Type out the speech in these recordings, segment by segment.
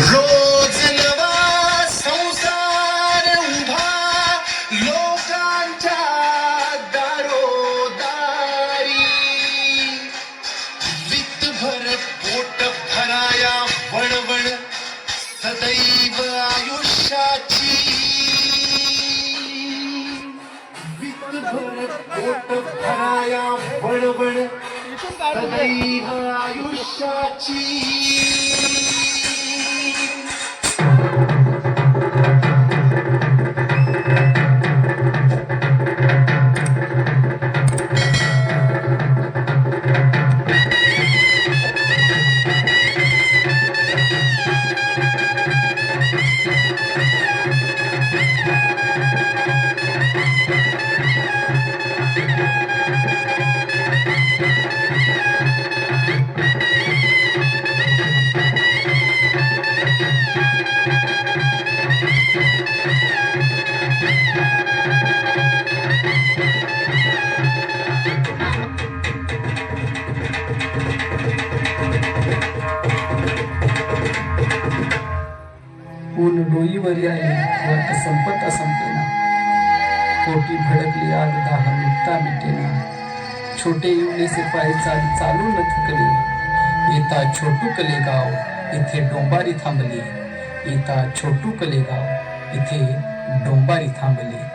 रोज नवा संसार उभा लोकांच्या दारोदारी वित्तभर पोट भराया वणवण सदैव आयुष्याची वित्तभर पोट भराया वणवण सदैव आयुष्याची ऊन डोईवर आले वर्त संपता संपेना पोटी भडकली आग दाह मिटता मिटेना छोटे इवलेसे पाय चालू न थकले येता छोटू कलेगाव इथे डोंबारी थांबली येता छोटू कलेगाव इथे डोंबारी थांबली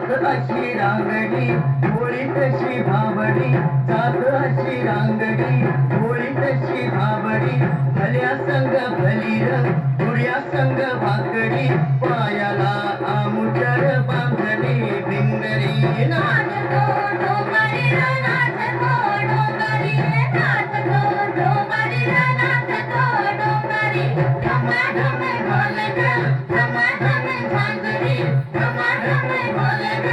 जात अशी रांगडी होळी तशी भाबडी जात अशी रांगडी होळी तशी भाबडी भल्या संग भलीर पुऱ्या संग भाकडी पायाला आमुचर बांधली भिंगरी नाच गो डोंगरी नाच गो डोंगरी नाच गो डोंगरी नाच गो डोंगरी धमाधम ढोलक धमाधम झांजरी धमाधम ढोलक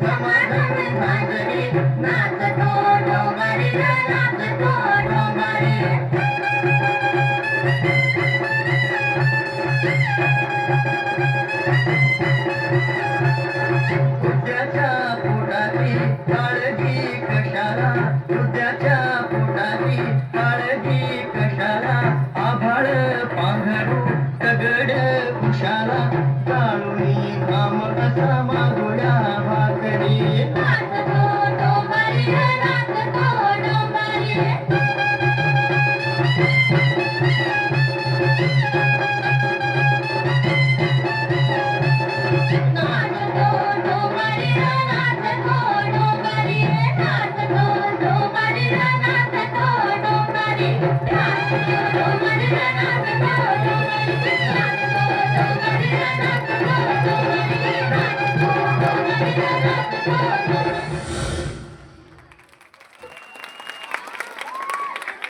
धमाधम झांजरी नाच गो डोंगरी नाच गो डोंगरी उद्याच्या पोटाची काळजी कशाला उद्याच्या पोटाची काळजी कशाला आभाळ पांघरू दगड कुशाला काळुनी घाम असा मागोया भाकरी नाच गो डोंगरी नाच गो डोंगरी नाच गो डोंगरी नाच गो डोंगरी नाच गो डोंगरी नाच गो डोंगरी नाच गो डोंगरी नाच गो डोंगरी नाच गो डोंगरी नाच गो डोंगरी नाच गो डोंगरी नाच गो